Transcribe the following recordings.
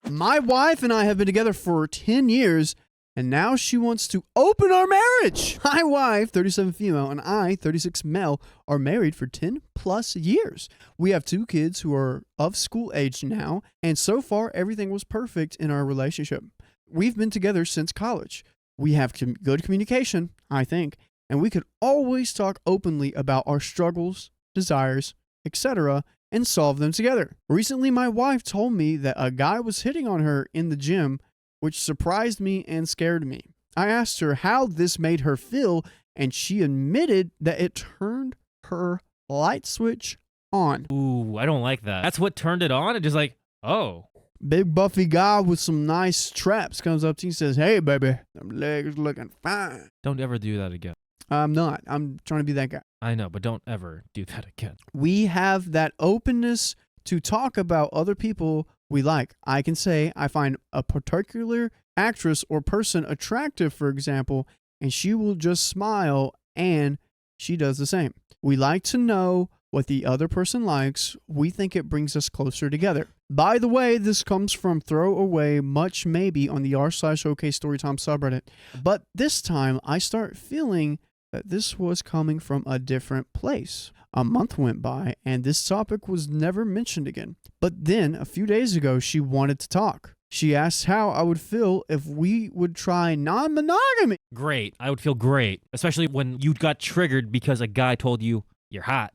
My wife and I have been together for 10 years, and now she wants to open our marriage. My wife, 37 female, and I, 36 male, are married for 10 plus years. We have 2 kids who are of school age now, and so far everything was perfect in our relationship. We've been together since college. We have good communication, I think, and we could always talk openly about our struggles, desires, etc., and solve them together. Recently, my wife told me that a guy was hitting on her in the gym, which surprised me and scared me. I asked her how this made her feel, and she admitted that it turned her light switch on. Ooh, I don't like that. That's what turned it on? It just like, oh. Big buffy guy with some nice traps comes up to you and says, "Hey, baby, them legs looking fine." Don't ever do that again. I'm not. I'm trying to be that guy. I know, but don't ever do that again. We have that openness to talk about other people we like. I can say I find a particular actress or person attractive, for example, and she will just smile, and she does the same. We like to know what the other person likes. We think it brings us closer together. By the way, this comes from Throwaway Much Maybe on the r/OKstorytime subreddit. But this time, I start feeling that this was coming from a different place. A month went by, and this topic was never mentioned again. But then, a few days ago, she wanted to talk. She asked how I would feel if we would try non-monogamy. Great. I would feel great, especially when you got triggered because a guy told you you're hot.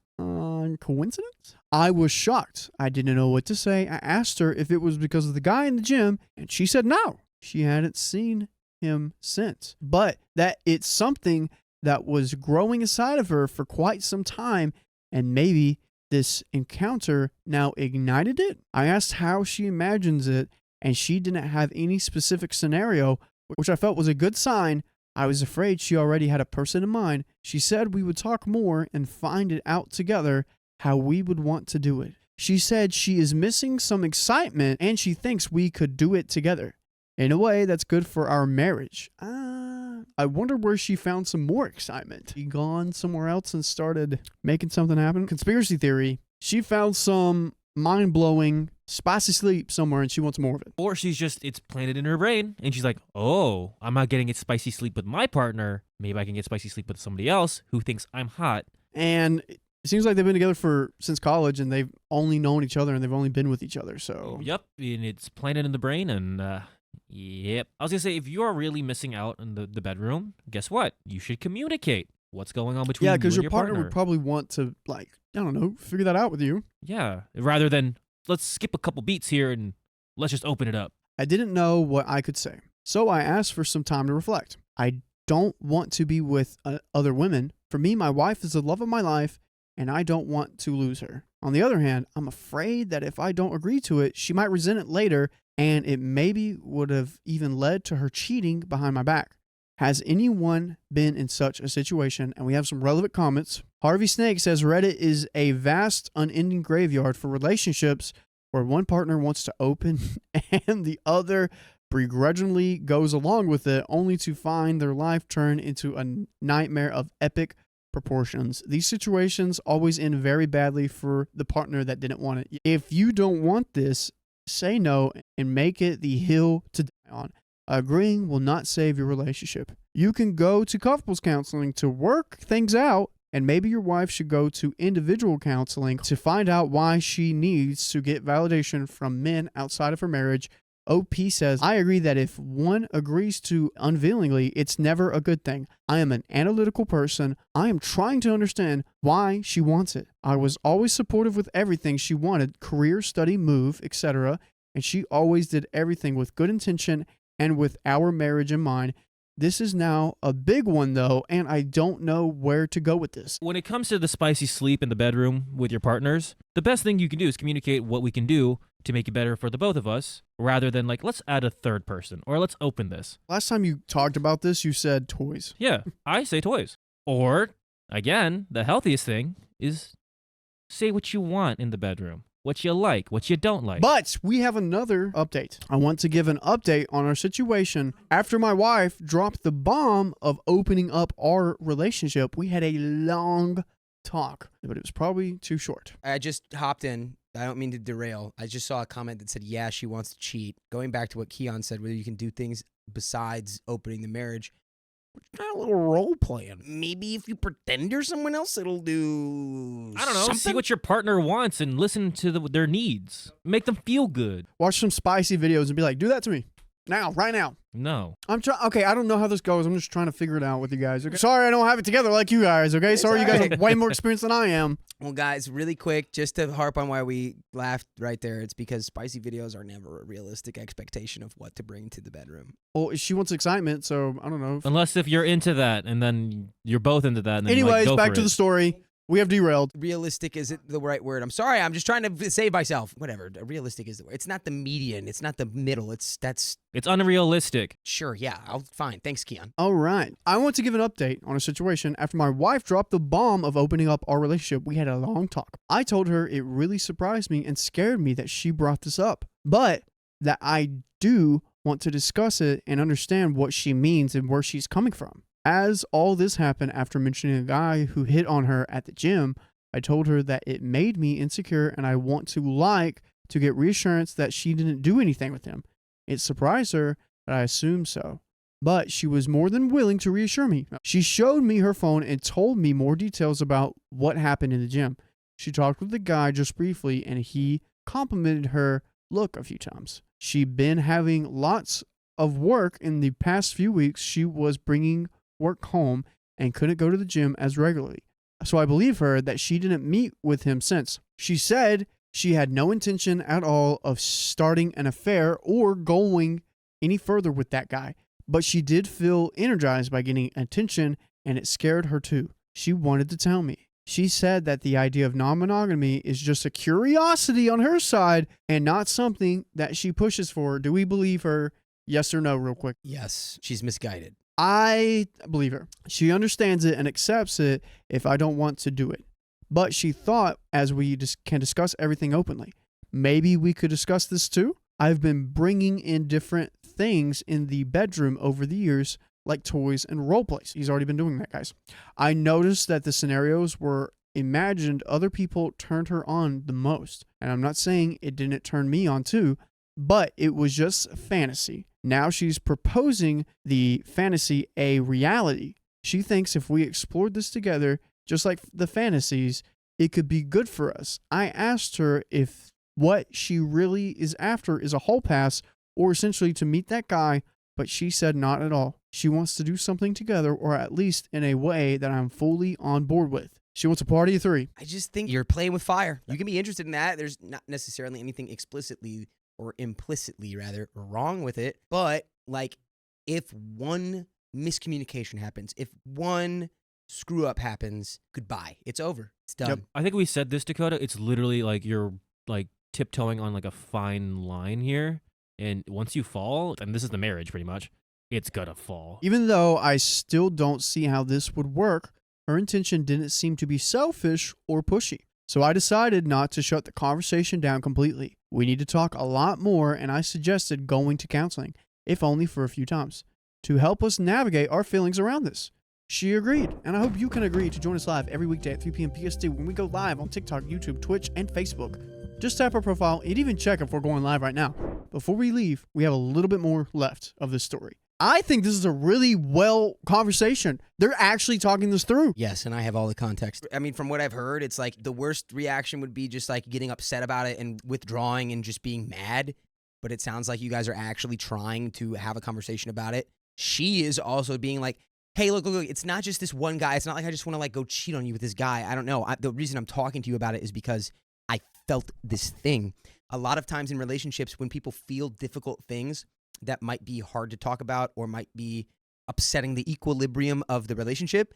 Coincidence? I was shocked. I didn't know what to say. I asked her if it was because of the guy in the gym, and she said no. She hadn't seen him since, but that it's something that was growing inside of her for quite some time, and maybe this encounter now ignited it. I asked how she imagines it, and she didn't have any specific scenario, which I felt was a good sign. I was afraid she already had a person in mind. She said we would talk more and find it out together how we would want to do it. She said she is missing some excitement, and she thinks we could do it together in a way that's good for our marriage. I wonder where she found some more excitement. She gone somewhere else and started making something happen? Conspiracy theory. She found some mind-blowing spicy sleep somewhere and she wants more of it. Or it's planted in her brain and she's like, oh, I'm not getting it spicy sleep with my partner. Maybe I can get spicy sleep with somebody else who thinks I'm hot. And it seems like they've been together since college, and they've only known each other and they've only been with each other. So yep, and it's planted in the brain, and yep. I was gonna say, if you are really missing out in the bedroom, guess what? You should communicate what's going on between you and your partner. Yeah, because your partner would probably want to, like, I don't know, figure that out with you. Yeah, rather than let's skip a couple beats here and let's just open it up. I didn't know what I could say, so I asked for some time to reflect. I don't want to be with other women. For me, my wife is the love of my life, and I don't want to lose her. On the other hand, I'm afraid that if I don't agree to it, she might resent it later, and it maybe would have even led to her cheating behind my back. Has anyone been in such a situation? And we have some relevant comments. Harvey Snake says Reddit is a vast, unending graveyard for relationships where one partner wants to open and the other begrudgingly goes along with it, only to find their life turn into a nightmare of epic proportions. These situations always end very badly for the partner that didn't want it. If you don't want this, say no and make it the hill to die on. Agreeing will not save your relationship. You can go to couples counseling to work things out, and maybe your wife should go to individual counseling to find out why she needs to get validation from men outside of her marriage. OP says, I agree that if one agrees to unveilingly, it's never a good thing. I am an analytical person. I am trying to understand why she wants it. I was always supportive with everything she wanted, career, study, move, etc. And she always did everything with good intention and with our marriage in mind. This is now a big one, though, and I don't know where to go with this. When it comes to the spicy sleep in the bedroom with your partners, the best thing you can do is communicate what we can do to make it better for the both of us, rather than like, let's add a third person, or let's open this. Last time you talked about this, you said toys. Yeah, I say toys. Or, again, the healthiest thing is say what you want in the bedroom. What you like, what you don't like. But we have another update. I want to give an update on our situation. After my wife dropped the bomb of opening up our relationship, we had a long talk, but it was probably too short. I just hopped in I don't mean to derail. I just saw a comment that said, yeah, she wants to cheat. Going back to what Keon said, whether you can do things besides opening the marriage, try a little role playing. Maybe if you pretend you're someone else, it'll do I don't know. something. See what your partner wants and listen to their needs. Make them feel good. Watch some spicy videos and be like, do that to me. Now, right now. No. I'm trying. Okay, I don't know how this goes. I'm just trying to figure it out with you guys. Okay? Sorry, I don't have it together like you guys. Okay, sorry, you guys have way more experience than I am. Well, guys, really quick, just to harp on why we laughed right there, it's because spicy videos are never a realistic expectation of what to bring to the bedroom. Well, she wants excitement, so I don't know. Unless if you're into that and then you're both into that. And then Anyways, go back for to it. the story. We have derailed. Realistic isn't the right word. I'm sorry. I'm just trying to save myself. Whatever. Realistic is the word. It's not the median. It's not the middle. It's unrealistic. sure. Yeah. Fine. Thanks, Keon. All right. I want to give an update on a situation after my wife dropped the bomb of opening up our relationship. We had a long talk. I told her it really surprised me and scared me that she brought this up, but that I do want to discuss it and understand what she means and where she's coming from. As all this happened after mentioning a guy who hit on her at the gym, I told her that it made me insecure and I want to get reassurance that she didn't do anything with him. It surprised her, but I assumed so. But she was more than willing to reassure me. She showed me her phone and told me more details about what happened in the gym. She talked with the guy just briefly and he complimented her look a few times. She'd been having lots of work in the past few weeks. She was bringing work home and couldn't go to the gym as regularly. So I believe her that she didn't meet with him since. She said she had no intention at all of starting an affair or going any further with that guy, but she did feel energized by getting attention and it scared her too. She wanted to tell me. She said that the idea of non-monogamy is just a curiosity on her side and not something that she pushes for. Do we believe her? Yes or no, real quick? Yes. She's misguided. I believe her. She understands it and accepts it if I don't want to do it. But she thought, as we can discuss everything openly, maybe we could discuss this too. I've been bringing in different things in the bedroom over the years, like toys and role plays. He's already been doing that, guys. I noticed that the scenarios were imagined other people turned her on the most. And I'm not saying it didn't turn me on too, but it was just fantasy. Now she's proposing the fantasy a reality. She thinks if we explored this together, just like the fantasies, it could be good for us. I asked her if what she really is after is a hall pass or essentially to meet that guy, but she said not at all. She wants to do something together, or at least in a way that I'm fully on board with. She wants a party of three. I just think you're playing with fire. You can be interested in that. There's not necessarily anything explicitly or implicitly rather wrong with it, but like if one miscommunication happens, if one screw up happens, goodbye. It's over. It's done. Yep. I think we said this, Dakota. It's literally like you're like tiptoeing on like a fine line here. And once you fall, and this is the marriage pretty much, it's gonna fall. Even though I still don't see how this would work, her intention didn't seem to be selfish or pushy. So I decided not to shut the conversation down completely. We need to talk a lot more, and I suggested going to counseling, if only for a few times, to help us navigate our feelings around this. She agreed, and I hope you can agree to join us live every weekday at 3 p.m. PST when we go live on TikTok, YouTube, Twitch, and Facebook. Just tap our profile and even check if we're going live right now. Before we leave, we have a little bit more left of this story. I think this is a really well conversation. They're actually talking this through. Yes, and I have all the context. I mean, from what I've heard, it's like the worst reaction would be just like getting upset about it and withdrawing and just being mad. But it sounds like you guys are actually trying to have a conversation about it. She is also being like, hey, look, it's not just this one guy. It's not like I just want to like go cheat on you with this guy. I don't know. The reason I'm talking to you about it is because I felt this thing. A lot of times in relationships, when people feel difficult things that might be hard to talk about or might be upsetting the equilibrium of the relationship,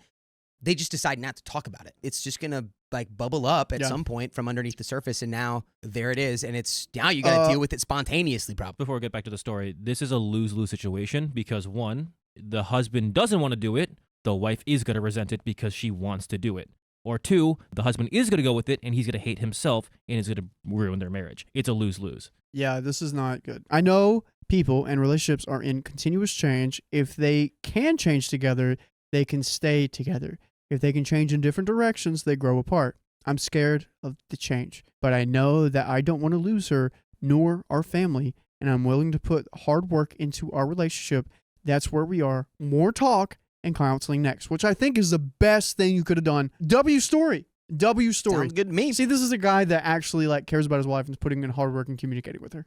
they just decide not to talk about it. It's just going to like bubble up at some point from underneath the surface. And now there it is. And it's now you got to deal with it spontaneously, probably. Before we get back to the story, this is a lose-lose situation because one, the husband doesn't want to do it. The wife is going to resent it because she wants to do it. Or two, the husband is going to go with it and he's going to hate himself and is going to ruin their marriage. It's a lose-lose. Yeah, this is not good. I know people and relationships are in continuous change. If they can change together, they can stay together. If they can change in different directions, they grow apart. I'm scared of the change, but I know that I don't want to lose her nor our family, and I'm willing to put hard work into our relationship. That's where we are. More talk and counseling next, which I think is the best thing you could have done. W story. Sounds good to me. See, this is a guy that actually cares about his wife and is putting in hard work and communicating with her.